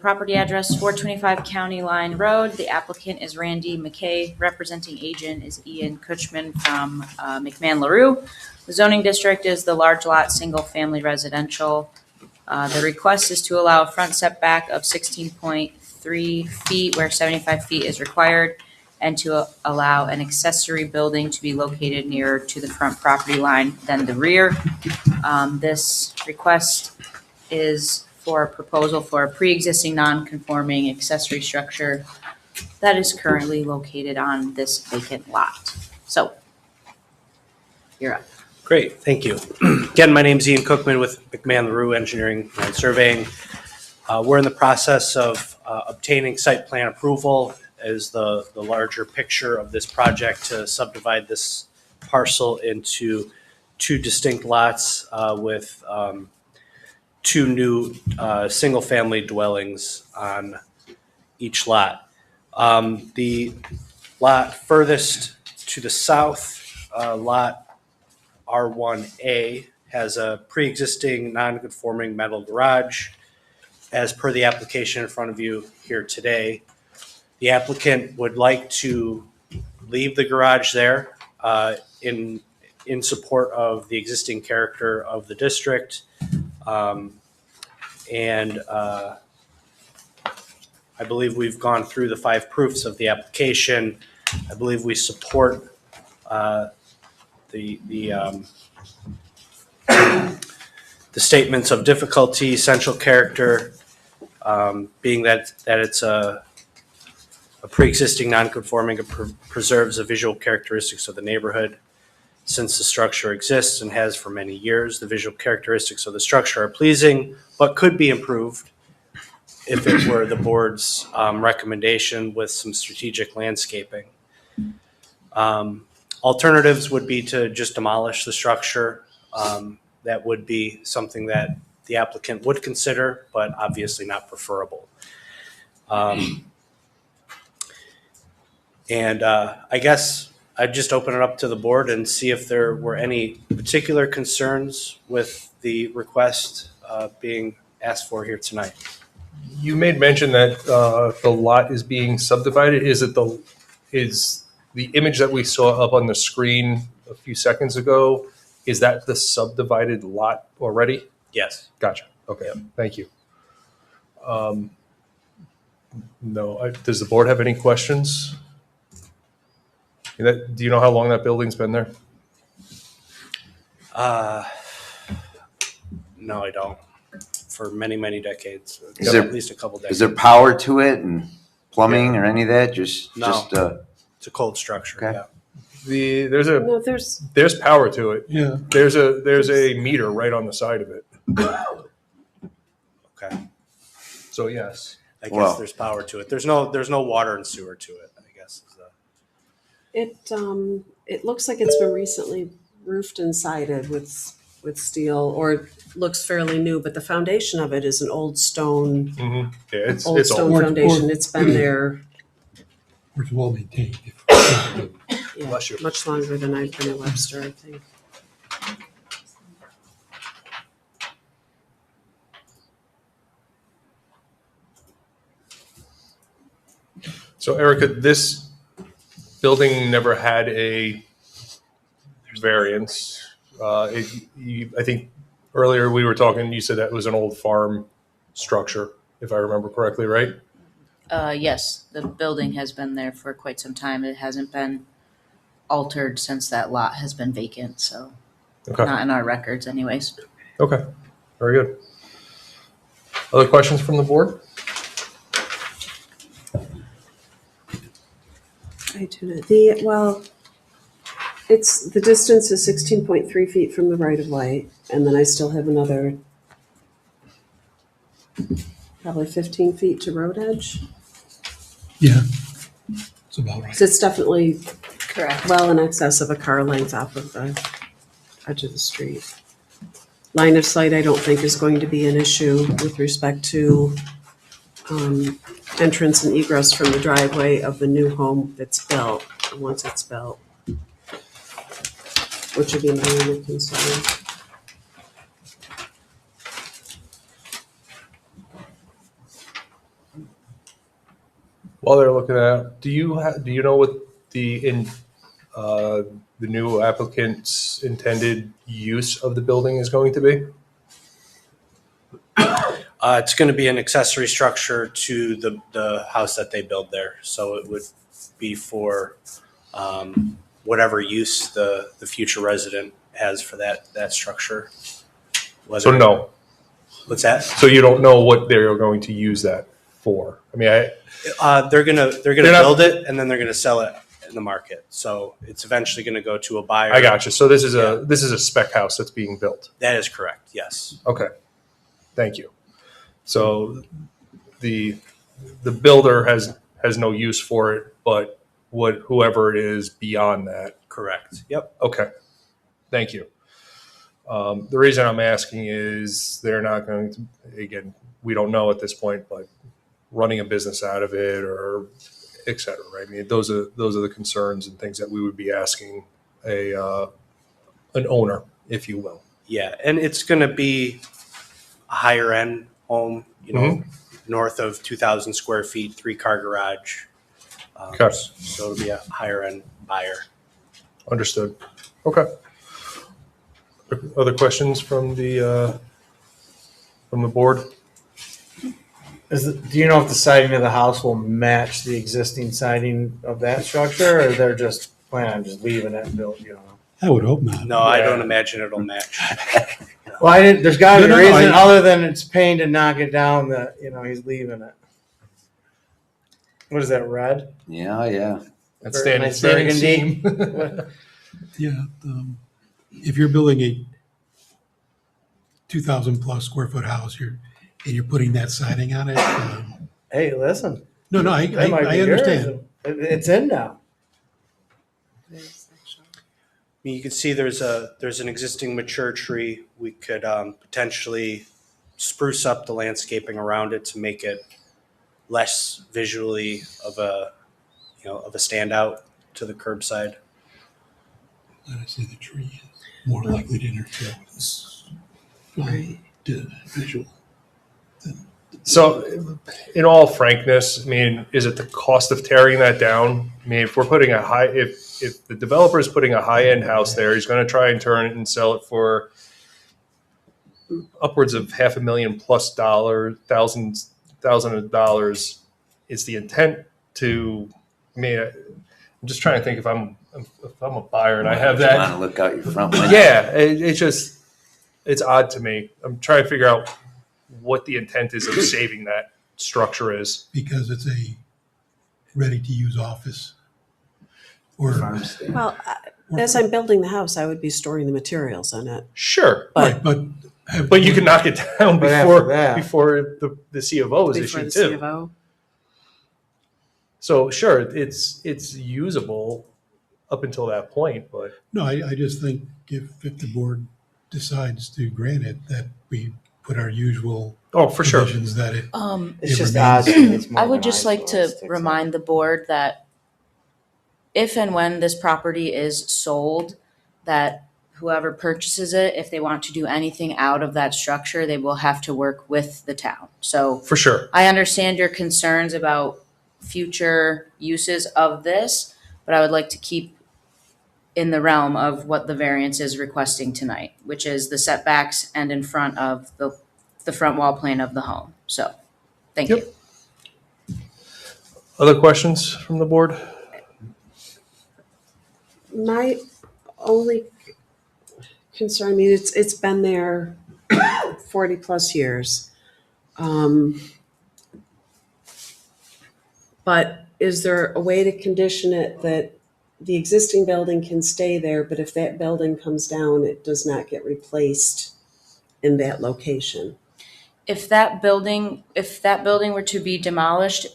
Property address 425 County Line Road. The applicant is Randy McKay. Representing agent is Ian Kutchman from McMahon LaRue. The zoning district is the large lot, single-family residential. The request is to allow a front setback of 16.3 feet where 75 feet is required, and to allow an accessory building to be located nearer to the front property line than the rear. This request is for a proposal for a pre-existing non-conforming accessory structure that is currently located on this vacant lot. So, you're up. Great, thank you. Again, my name is Ian Cookman with McMahon LaRue Engineering and Surveying. We're in the process of obtaining site plan approval as the larger picture of this project to subdivide this parcel into two distinct lots with two new single-family dwellings on each lot. The lot furthest to the south, lot R1A, has a pre-existing non-conforming metal garage. As per the application in front of you here today, the applicant would like to leave the garage there in support of the existing character of the district. I believe we've gone through the 5 proofs of the application. I believe we support the statements of difficulty, essential character, being that it's a pre-existing non-conforming, it preserves the visual characteristics of the neighborhood. Since the structure exists and has for many years, the visual characteristics of the structure are pleasing, but could be improved if it were the board's recommendation with some strategic landscaping. Alternatives would be to just demolish the structure. That would be something that the applicant would consider, but obviously not preferable. I guess I'd just open it up to the board and see if there were any particular concerns with the request being asked for here tonight. You made mention that the lot is being subdivided. Is the image that we saw up on the screen a few seconds ago, is that the subdivided lot already? Yes. Gotcha. Okay. Thank you. No. Does the board have any questions? Do you know how long that building's been there? No, I don't. For many, many decades. At least a couple decades. Is there power to it and plumbing or any of that? No. It's a cold structure. Okay. Yeah. There's power to it. Yeah. There's a meter right on the side of it. Okay. So yes. I guess there's power to it. There's no water and sewer to it, I guess. It looks like it's been recently roofed and sided with steel, or it looks fairly new, but the foundation of it is an old stone, Mm-hmm. Yeah, it's stone old. foundation. It's been there It's well maintained. Bless you. much longer than I've been at Webster, I think. So Erica, this building never had a variance. I think earlier we were talking, you said that was an old farm structure, if I remember correctly, right? Yes, the building has been there for quite some time. It hasn't been altered since that lot has been vacant, so Okay. not in our records anyways. Okay. Very good. Other questions from the board? I do not. The distance is 16.3 feet from the right of way, and then I still have another probably 15 feet to road edge. Yeah, it's about right. So it's definitely Correct. well in excess of a car length off of the edge of the street. Line of sight, I don't think is going to be an issue with respect to entrance and egress from the driveway of the new home that's built, once it's built, which would be my only concern. While they're looking at it, do you know what the new applicant's intended use of the building is going to be? It's going to be an accessory structure to the house that they build there. So it would be for whatever use the future resident has for that structure. So no. What's that? So you don't know what they're going to use that for? I mean, They're gonna They're not- build it and then they're gonna sell it in the market. So it's eventually gonna go to a buyer. I got you. So this is a spec house that's being built. That is correct. Yes. Okay. Thank you. So the builder has no use for it, but whoever it is beyond that. Correct. Yep. Okay. Thank you. The reason I'm asking is they're not going to, again, we don't know at this point, but running a business out of it or et cetera, right? I mean, those are the concerns and things that we would be asking an owner, if you will. Yeah, and it's gonna be a higher end home. North of 2,000 square feet, 3-car garage. Okay. So it'll be a higher end buyer. Understood. Okay. Other questions from the board? Do you know if the siding of the house will match the existing siding of that structure, or they're just planning on just leaving it and building, you know? I would hope not. No, I Yeah. don't imagine it'll match. Well, there's gotta be No, a no, reason I- other than it's pain to knock it down that, he's leaving it. What is that, red? Yeah. That's standing Nice burgundy. seam. Yeah, if you're building a 2,000 plus square foot house, you're putting that siding on it. Hey, listen, No, I that might be understand. yours. It's in now. I mean, you can see there's an existing mature tree. We could potentially spruce up the landscaping around it to make it less visually of a standout to the curbside. Let us say the tree is more likely to interfere with this visual. So, in all frankness, I mean, is it the cost of tearing that down? I mean, if we're putting if the developer is putting a high-end house there, he's going to try and turn it and sell it for upwards of $500,000 plus thousands of dollars. Is the intent to? I mean, I'm just trying to think if I'm a buyer and I have You that. want to look out your front window. Yeah, it's odd to me. I'm trying to figure out what the intent is of saving that structure is. Because it's a ready-to-use office. Or, Well, as I'm building the house, I would be storing the materials in it. Sure, right, but. but you can knock it down But after that- before the C of O is Before the issued C too. of O. So sure, it's usable up until that point, but No, I just think if the board decides to grant it, that we put our usual for sure. provisions that it, It's It just remains- odd. to me. It's more I of would an just like eyesore. to It sticks out. remind the board that if and when this property is sold, that whoever purchases it, if they want to do anything out of that structure, they will have to work with the town. So For sure. I understand your concerns about future uses of this, but I would like to keep in the realm of what the variance is requesting tonight, which is the setbacks and in front of the front wall plane of the home. So, thank Yep. you. Other questions from the board? My only concern, I mean, it's been there 40 plus years. But is there a way to condition it that the existing building can stay there, but if that building comes down, it does not get replaced in that location? If that building were to be demolished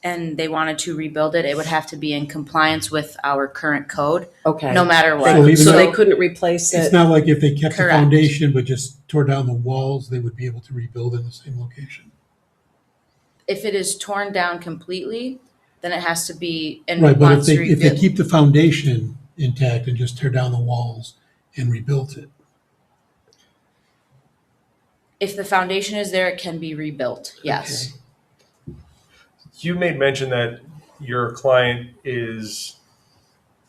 and they wanted to rebuild it, it would have to be in compliance with our current code, Okay. no matter what. So even So though- they couldn't replace it's it? not like if they kept the Correct. foundation but just tore down the walls, they would be able to rebuild in the same location. If it is torn down completely, then it has to be in Right, but if once they rebuilt. keep the foundation intact and just tear down the walls and rebuilt it. If the foundation is there, it can be rebuilt, yes. You made mention that your client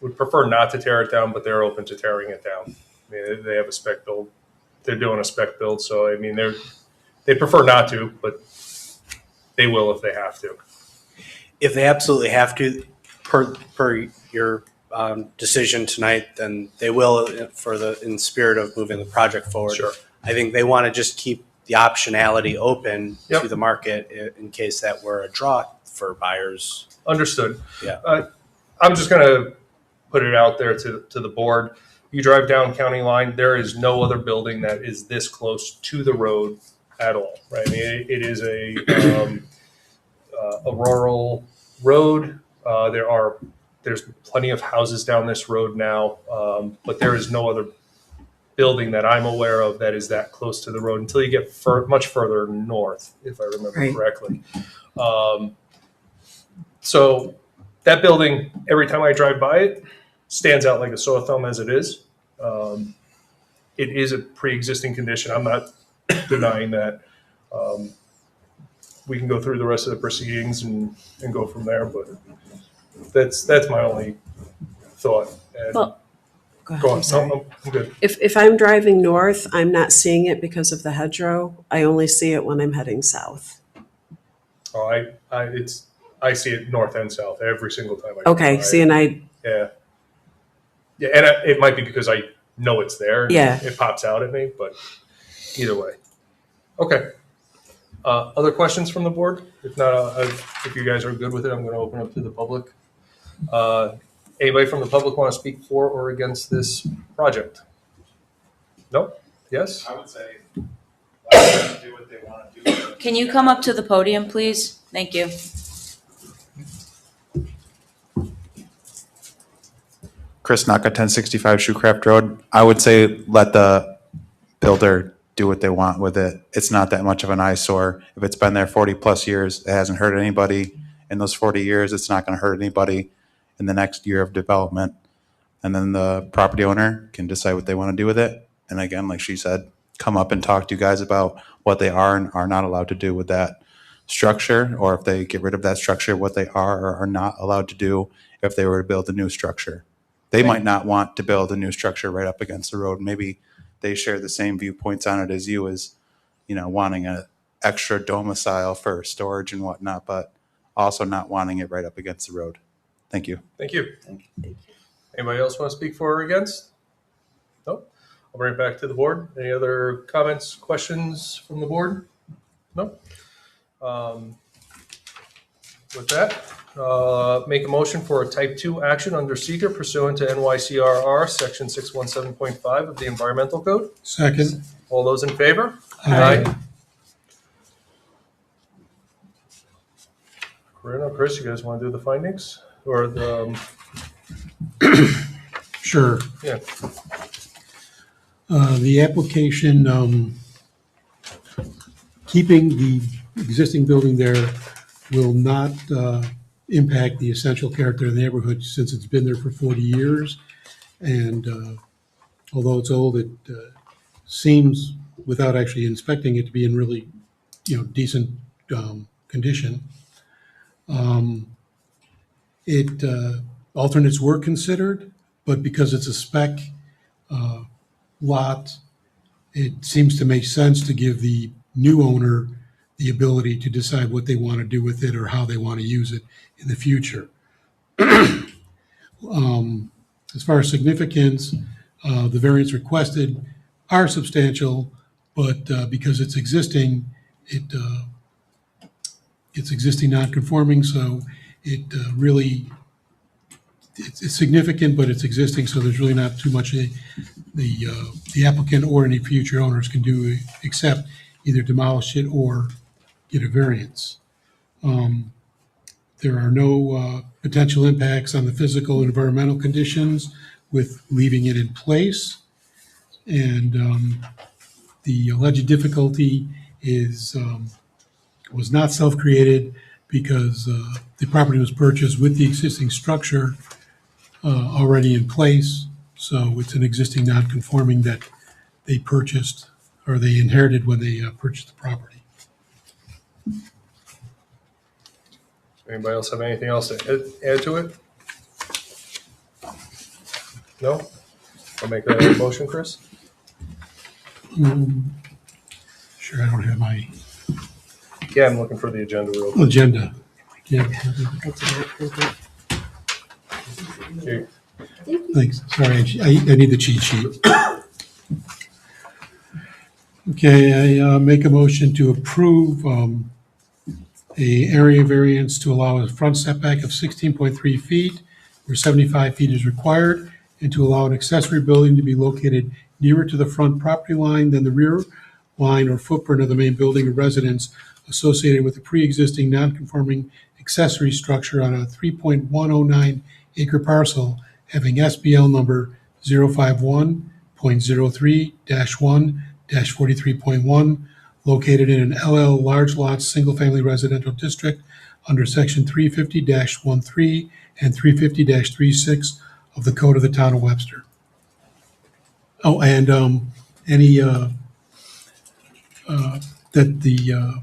would prefer not to tear it down, but they're open to tearing it down. I mean, they have a spec build. They're doing a spec build, so I mean, they prefer not to, but they will if they have to. If they absolutely have to, per your decision tonight, then they will in spirit of moving the project forward. Sure. I think they want to just keep the optionality open Yep. to the market in case that were a draw for buyers. Understood. Yeah. I'm just going to put it out there to the board. You drive down County Line, there is no other building that is this close to the road at all, right? I mean, it is a rural road. There's plenty of houses down this road now, but there is no other building that I'm aware of that is that close to the road until you get much further north, if I remember Right. correctly. So that building, every time I drive by it, stands out like a sore thumb as it is. It is a pre-existing condition. I'm not denying that. We can go through the rest of the proceedings and go from there, but that's my only thought. And Well, go ahead, go on. I'm sorry. No, I'm good. If I'm driving north, I'm not seeing it because of the hedgerow. I only see it when I'm heading south. Oh, I see it north and south every single time I go Okay, by. see, and I, Yeah. Yeah, and it might be because I know it's there. And Yeah. It pops out at me, but either way. Okay. Other questions from the board? If not, if you guys are good with it, I'm going to open up to the public. Anybody from the public want to speak for or against this project? No? Yes? I would say let them do what they want to do. Can you come up to the podium, please? Thank you. Chris Naka, 1065 Shoecraft Road. I would say let the builder do what they want with it. It's not that much of an eyesore. If it's been there 40 plus years, it hasn't hurt anybody. In those 40 years, it's not going to hurt anybody in the next year of development. And then the property owner can decide what they want to do with it. And again, like she said, come up and talk to you guys about what they are and are not allowed to do with that structure, or if they get rid of that structure, what they are or are not allowed to do if they were to build a new structure. They might not want to build a new structure right up against the road. Maybe they share the same viewpoints on it as you, as, you know, wanting an extra domicile for storage and whatnot, but also not wanting it right up against the road. Thank you. Thank you. Anybody else want to speak for or against? Nope. I'll bring it back to the board. Any other comments, questions from the board? No. With that, make a motion for a type 2 action under seeker pursuant to NYCRR section 617.5 of the Environmental Code. Second. All those in favor? Aye. Corinne or Chris, you guys want to do the findings or the? Sure. Yeah. The application, keeping the existing building there will not impact the essential character of the neighborhood since it's been there for 40 years. And although it's old, it seems, without actually inspecting it, to be in really, decent condition. Alternates were considered, but because it's a spec lot, it seems to make sense to give the new owner the ability to decide what they want to do with it or how they want to use it in the future. As far as significance, the variance requested are substantial, but because it's existing, it's existing non-conforming, so it really, it's significant, but it's existing, so there's really not too much the applicant or any future owners can do except either demolish it or get a variance. There are no potential impacts on the physical and environmental conditions with leaving it in place. And the alleged difficulty was not self-created because the property was purchased with the existing structure already in place. So it's an existing non-conforming that they purchased or they inherited when they purchased the property. Anybody else have anything else to add to it? No? I'll make a motion, Chris. Sure, I don't have my Yeah, I'm looking for the agenda real quick. agenda. Yeah, I did not print it. Here. thanks. Sorry, I need the cheat sheet. Okay, I make a motion to approve a area variance to allow a front setback of 16.3 feet where 75 feet is required, and to allow an accessory building to be located nearer to the front property line than the rear line or footprint of the main building or residence associated with a pre-existing non-conforming accessory structure on a 3.109 acre parcel having SBL number 051.03-1-43.1, located in an LL large lot, single-family residential district under section 350-13 and 350-36 of the Code of the Town of Webster. Oh, and that the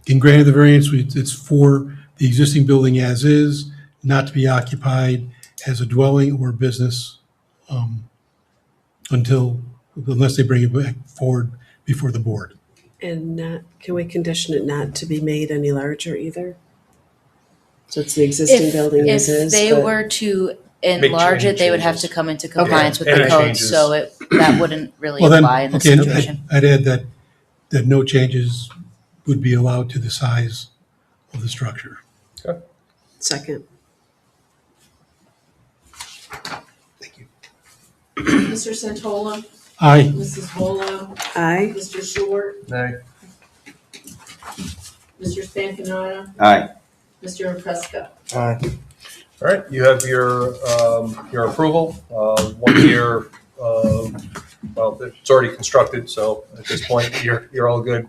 in granting the variance, it's for the existing building as is, not to be occupied as a dwelling or business unless they bring it back forward before the board. And not, can we condition it not to be made any larger either? So it's the existing building as If is, they but- were to enlarge any it, they would have changes. to come into compliance with Any the code, changes. so that wouldn't really Well, then, apply in this okay, situation. I'd add that no changes would be allowed to the size of the structure. Second. Thank you. Mr. Santola, Aye. Mrs. Volo, Aye. Mr. Short, Nay. Mr. Spampanato, Aye. Mr. Repesca. Aye. All right, you have your approval, 1 year, well, it's already constructed, so at this point, you're all good.